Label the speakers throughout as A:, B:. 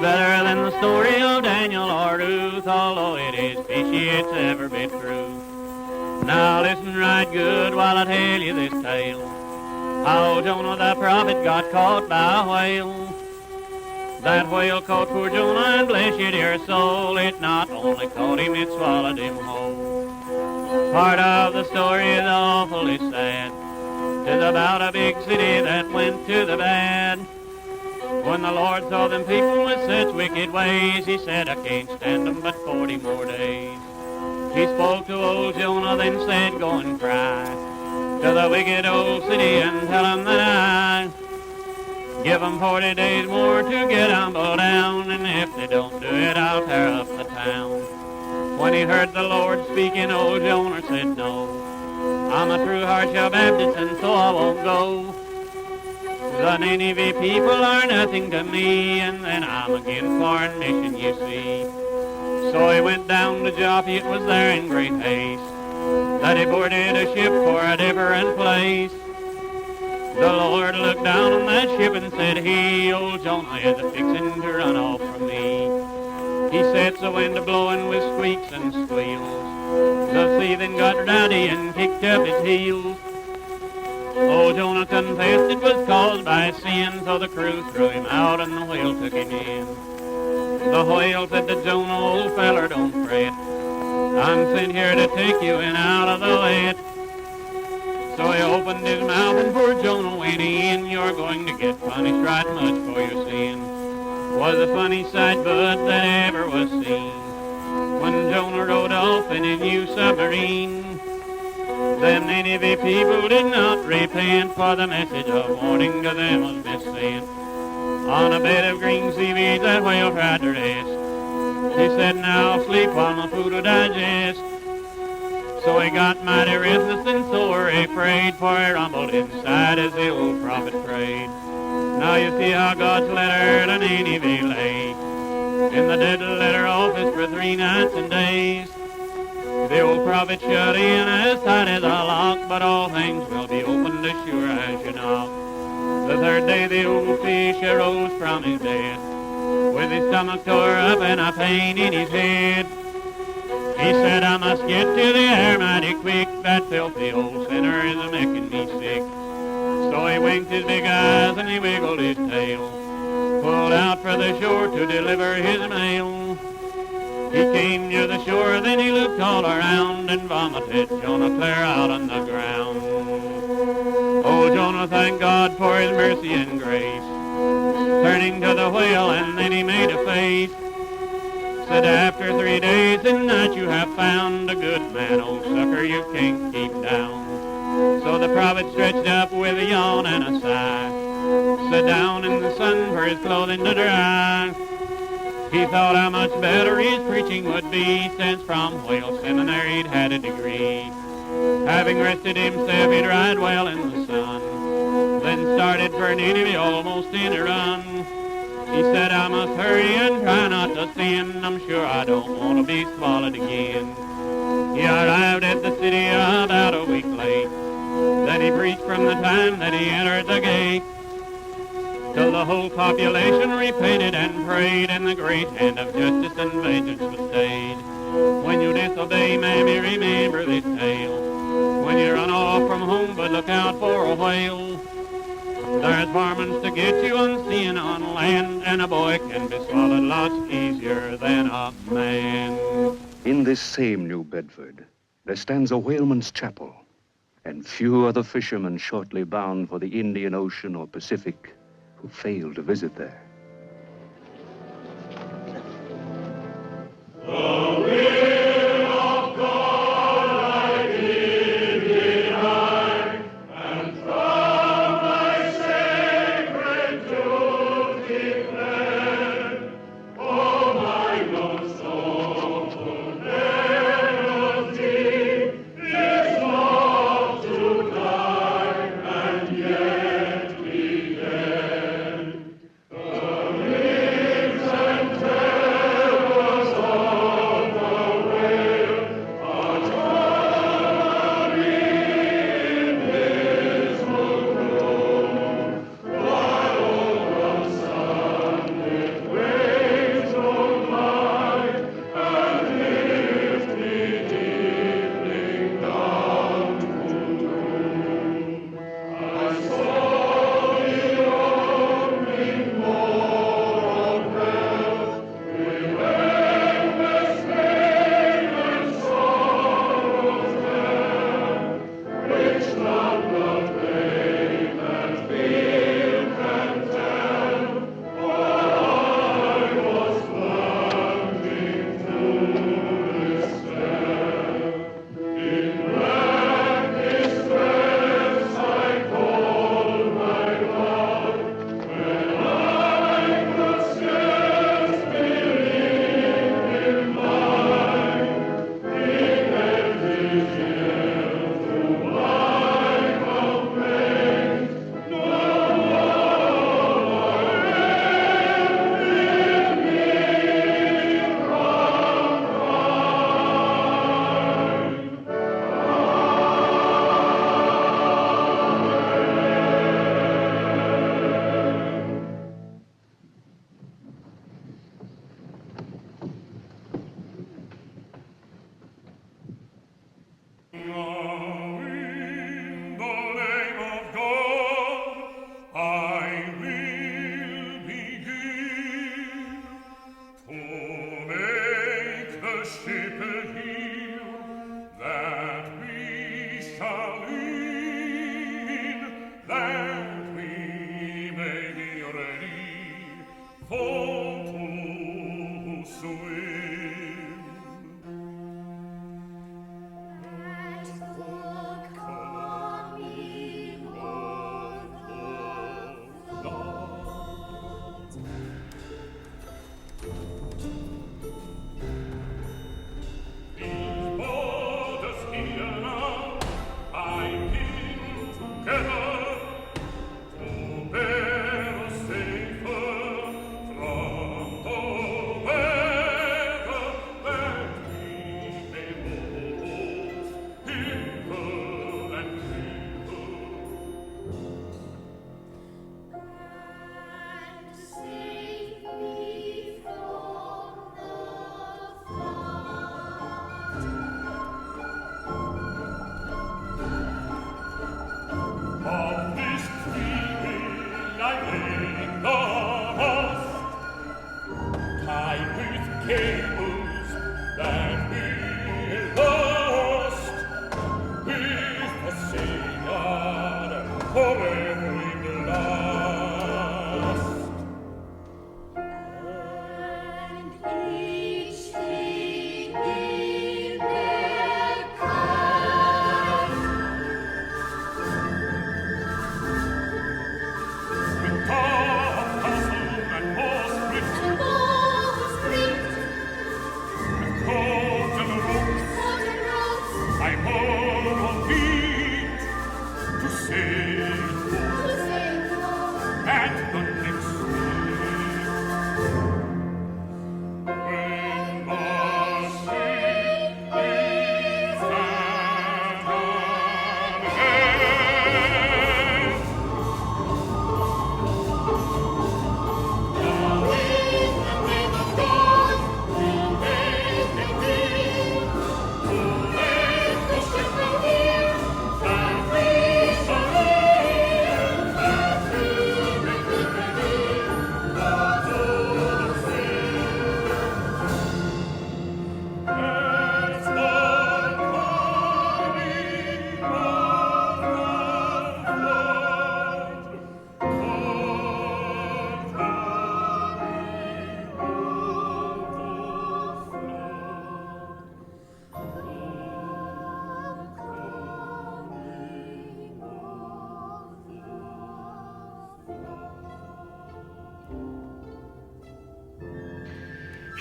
A: better than the story of Daniel or Ruth, although it is fishy, it's ever been true. Now listen right good while I tell you this tale, how Jonah the prophet got caught by a whale. That whale caught poor Jonah, and bless you dear soul, it not only caught him, it swallowed him whole. Part of the story is awfully sad. 'Tis about a big city that went to the bad. When the Lord saw them people with such wicked ways, he said, I can't stand them but 40 more days. He spoke to old Jonah, then said, go and cry to the wicked old city and tell them that I give them 40 days more to get humbled down, and if they don't do it, I'll tear up the town. When he heard the Lord speaking, old Jonah said, no, I'm a true Hardshell Baptist, and so I won't go. The Nineveh people are nothing to me, and then I'm against foreign mission, you see. So he went down to Joppa, it was there in great haste, that he boarded a ship for a different place. The Lord looked down on that ship and said, he, old Jonah, is a-fixin' to run off from me. He sets the wind a-blowing with squeaks and squeals. The sea then got rowdy and kicked up its heels. Old Jonah confessed it was caused by sin, so the crew threw him out and the whale took him in. The whale said to Jonah, old feller, don't fret, I'm sent here to take you in out of the wet. So he opened his mouth and poor Jonah went in. You're going to get punished right much for your sin. Was a funny sight, bud, that ever was seen, when Jonah rode off in his new submarine. Them Nineveh people did not repent, for the message of warning to them was missent. On a bed of green seaweed that whale tried to rest. He said, now sleep while my food will digest. So he got mighty restless and sore afraid, for he rumbled inside as the old prophet prayed. Now you see how God's letter to Nineveh lay in the dead letter office for 3 nights and days. The old prophet shut in as tight as a lock, but all things will be opened as sure as you knock. The 3rd day the old fish arose from his bed, with his stomach tore up and a pain in his head. He said, I must get to the air mighty quick, that filthy old sinner is a-making me sick. So he winked his big eyes and he wiggled his tail, pulled out for the shore to deliver his mail. He came near the shore, then he looked all around and vomited Jonah clear out on the ground. Oh, Jonah thanked God for his mercy and grace, turning to the whale, and then he made a face. Said, after 3 days and nights you have found a good man, old sucker, you can't keep down. So the prophet stretched up with a yawn and a sigh, sat down in the sun for his clothing to dry. He thought how much better his preaching would be, since from Whale Seminary he'd had a degree. Having rested himself, he'd ride well in the sun, then started for Nineveh almost in a run. He said, I must hurry and try not to sin, I'm sure I don't want to be swallowed again. He arrived at the city about a week late, then he preached from the time that he entered the gate, till the whole population repented and prayed, and the great hand of justice and vengeance was stayed. When you disobey, mammy, remember this tale. When you run off from home, but look out for a whale. There's varmints to get you unseen on land, and a boy can be swallowed lots easier than a man.
B: In this same New Bedford, there stands a whaleman's chapel, and few are the fishermen shortly bound for the Indian Ocean or Pacific who fail to visit there.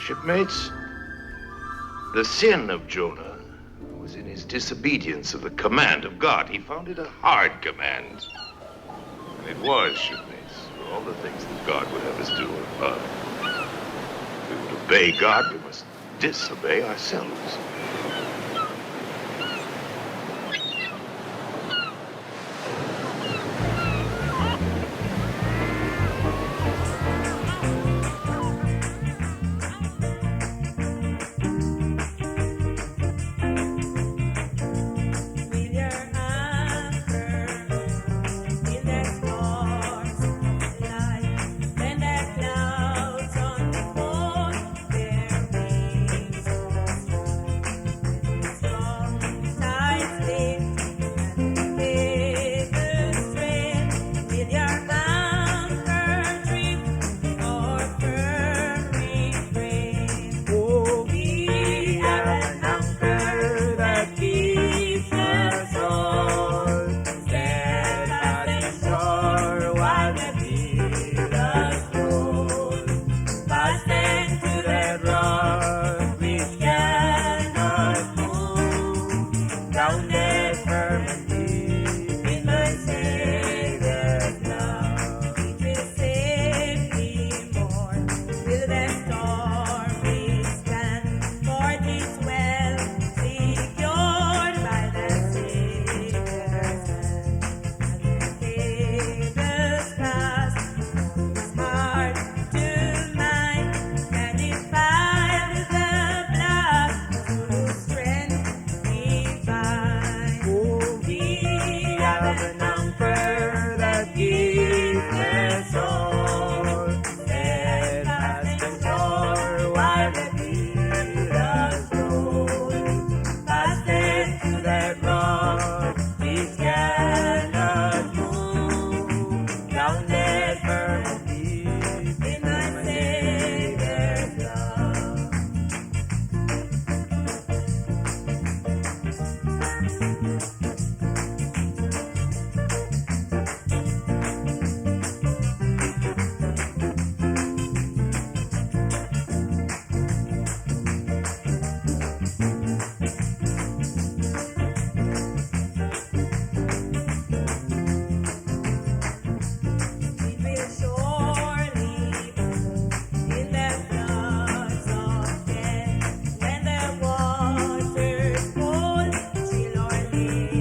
C: Shipmates, the sin of Jonah was in his disobedience of the command of God. He found it a hard command. And it was, shipmates, for all the things that God would have us do above. If we would obey God, we must disobey ourselves.
D: grounded firm and deep in my Savior's love. It will save me more, will the stormy stand, for it is well secured by the Savior's hand. And the cables pass his heart to mine, and it finds the blood to strength divine. Oh, we have an anchor that keeps their soul steadfast and sure, while the billows roll. Fastened to their cross, we cannot move, grounded firm and deep in my Savior's love. It will surely burn in the floods of death, when the waters cold chill our lips.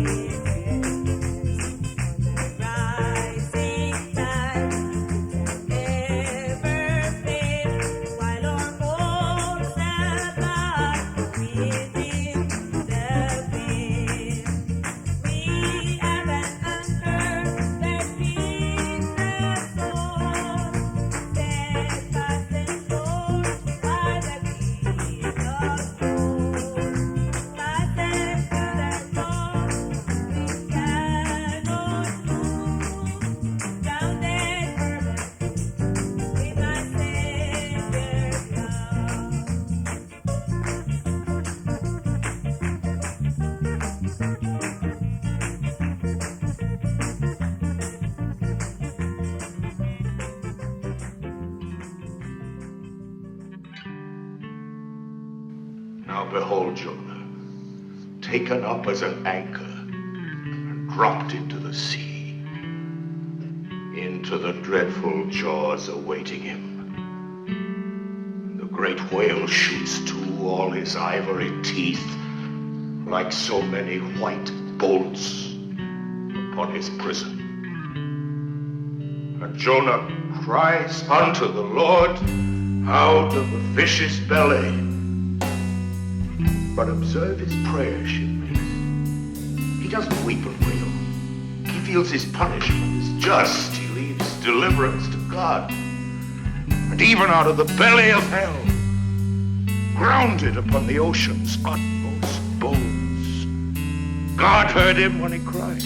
D: The rising tide can never fade, while our hopes abide within the wind. We have an anchor that feeds the soul, steadfast and sure, while the billows roll. Fastened to the cross, we cannot move, grounded firm in my Savior's love.
C: Now behold Jonah, taken up as an anchor and dropped into the sea, into the dreadful jaws awaiting him. The great whale shoots to all his ivory teeth like so many white bolts upon his prison. And Jonah cries unto the Lord out of the fish's belly. But observe his prayer, shipmates. He doesn't weep and wail. He feels his punishment is just. He leaves deliverance to God. And even out of the belly of hell, grounded upon the ocean's utmost bones, God heard him when he cried.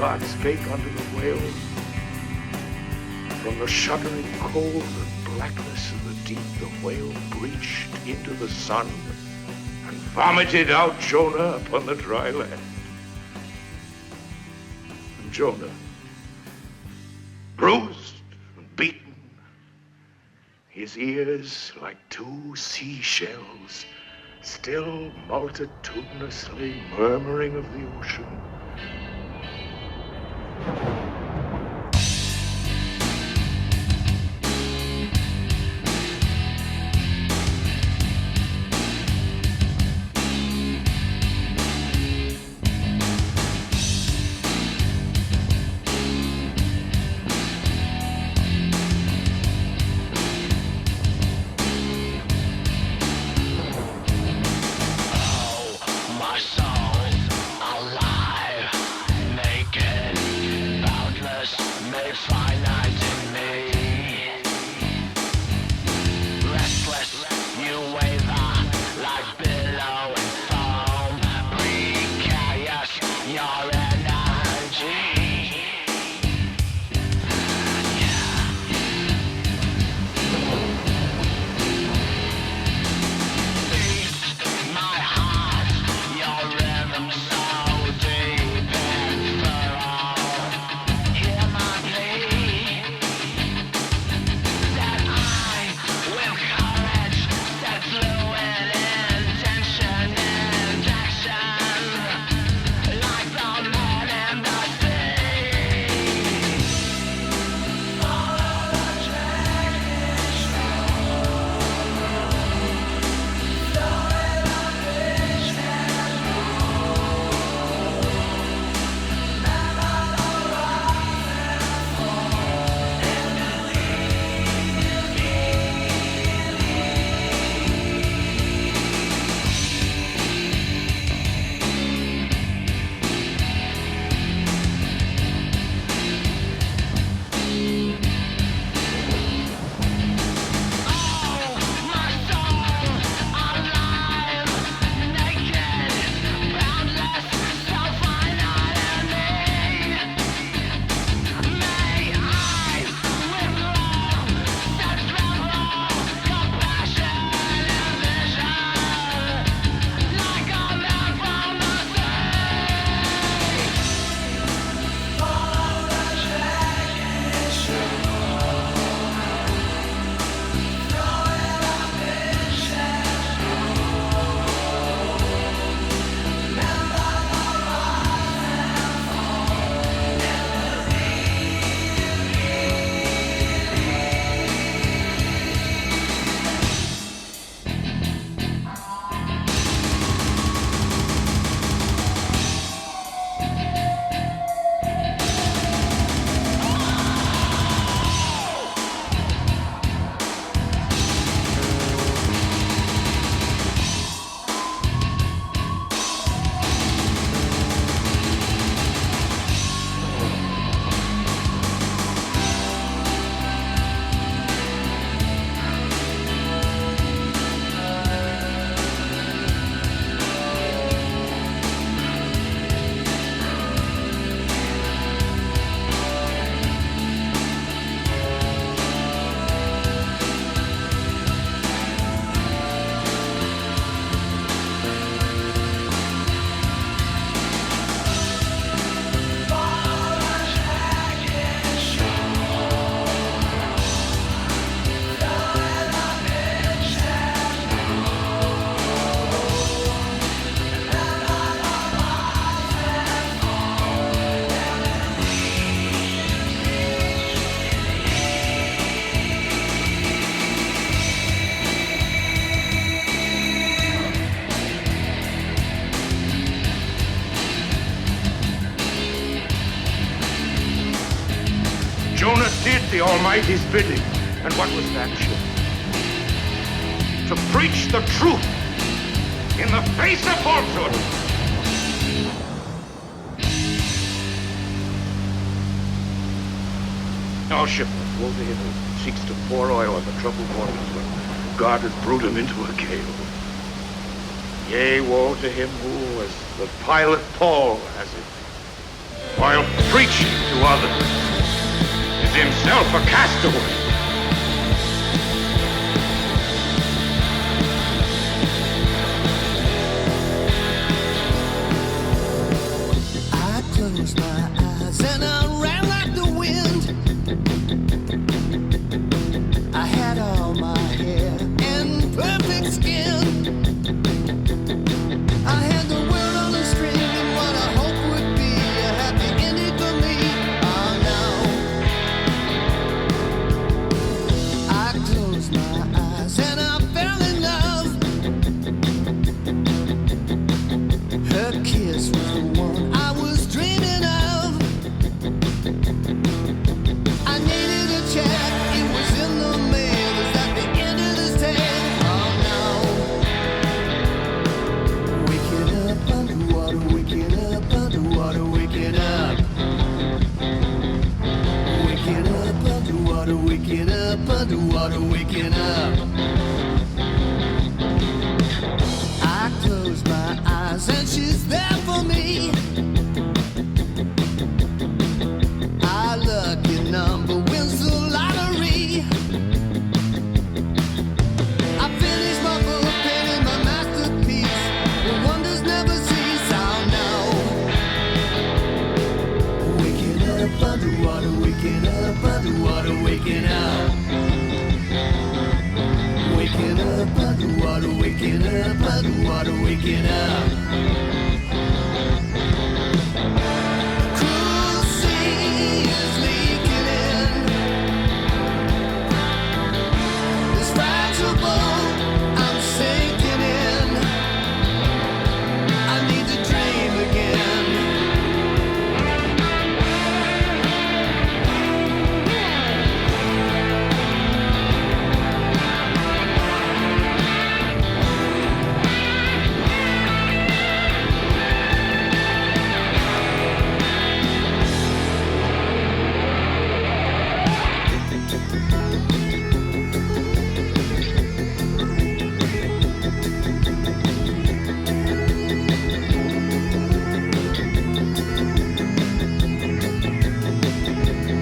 C: God spake unto the whale. From the shuddering cold and blackness of the deep, the whale breached into the sun and vomited out Jonah upon the dry land. And Jonah, bruised and beaten, his ears like two seashells, still multitudinously murmuring of the ocean.
E: Jonah did the Almighty's bidding. And what was that, Ship? To preach the truth in the face of falsehood. Now, shipmate, woe to him who seeks to pour oil on the troubled waters when God has brewed him into a gale. Yea, woe to him who, as the pilot Paul has it, while preaching to others, is himself a castaway.
F: I closed my eyes and I ran like the wind. I had all my hair and perfect skin. I had the world on a string and what I hope would be a happy ending for me. Oh no. I closed my eyes and I fell in love. Her kiss was the one I was dreaming of. I needed a check, it was in the mail. Is that the end of this tale? Oh no. Waking up underwater, waking up underwater, waking up. Waking up underwater, waking up underwater, waking up. I close my eyes and she's there for me. Our lucky number wins the lottery. I finished my book, painted my masterpiece. The wonders never cease. Oh no. Waking up underwater, waking up underwater, waking up. Waking up underwater, waking up underwater, waking up. Cruel sea is leaking in. This fragile boat I'm sinking in. I need to dream again.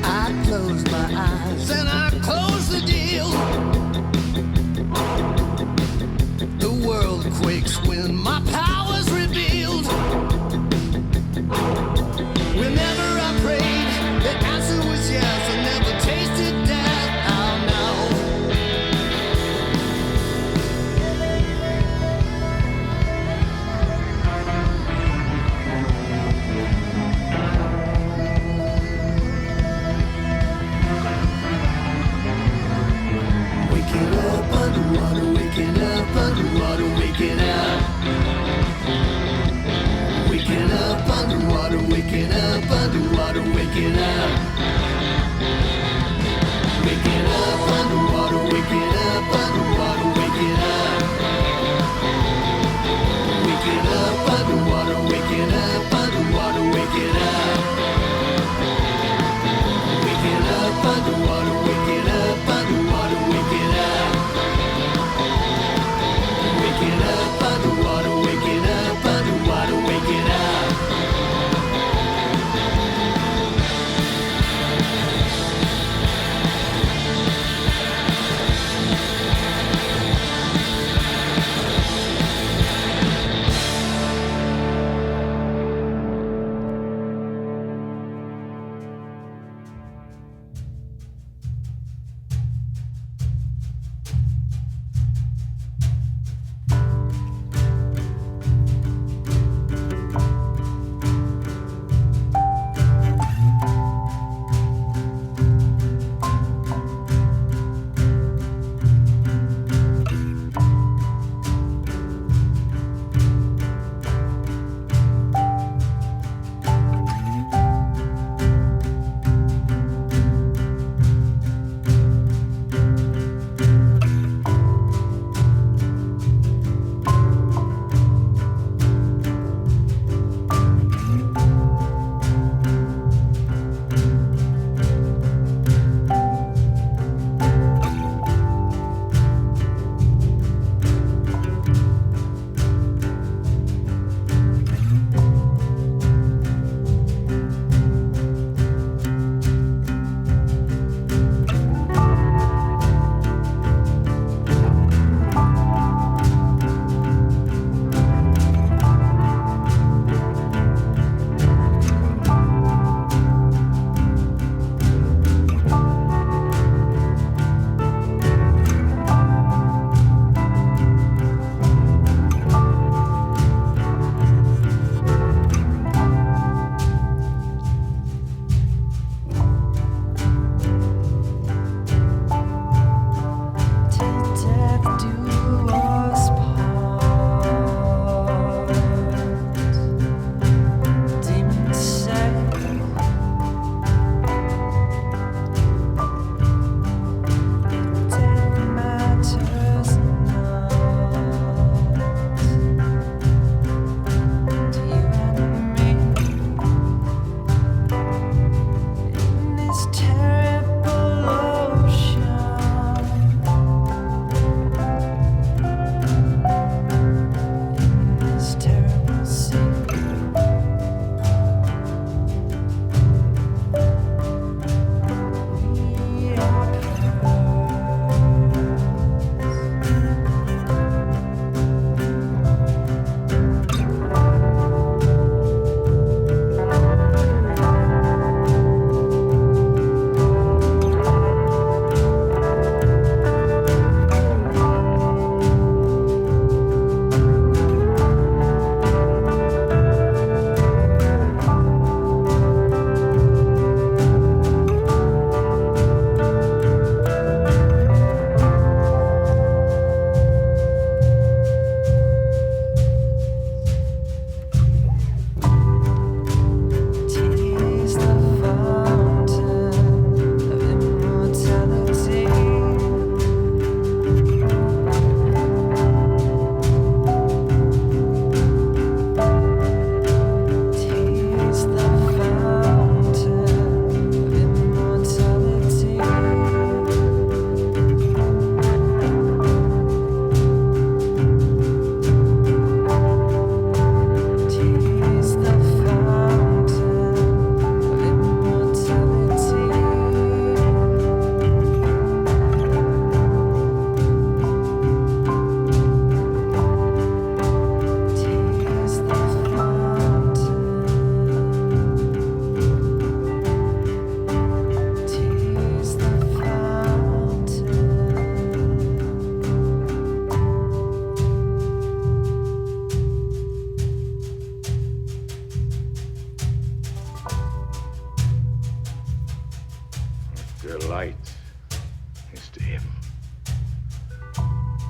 F: I close my eyes and I close the deal. The world quakes when my power's revealed. Whenever I prayed, the answer was yes. I never tasted death. Oh no. Waking up underwater, waking up underwater, waking up. Waking up underwater, waking up underwater, waking up. Waking up underwater, waking up underwater, waking up. Waking up underwater, waking up underwater, waking up. Waking up underwater, waking up underwater, waking up. Waking up underwater, waking up underwater, waking up.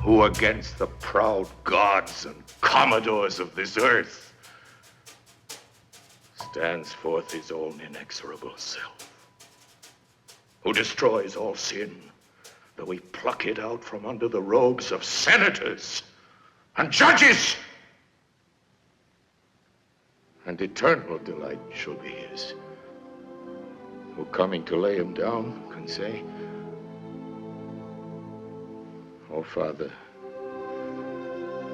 C: Who against the proud gods and commodores of this earth stands forth his own inexorable self? Who destroys all sin, though we pluck it out from under the robes of senators and judges? And eternal delight shall be his, who coming to lay him down can say, O Father,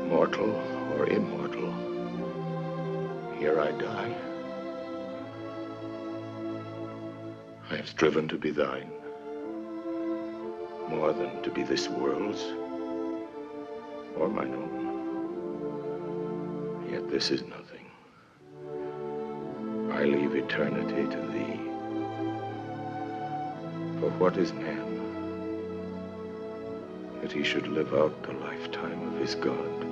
C: mortal or immortal, here I die. I have striven to be thine, more than to be this world's or mine own. Yet this is nothing. I leave eternity to thee. For what is man, that he should live out the lifetime of his God?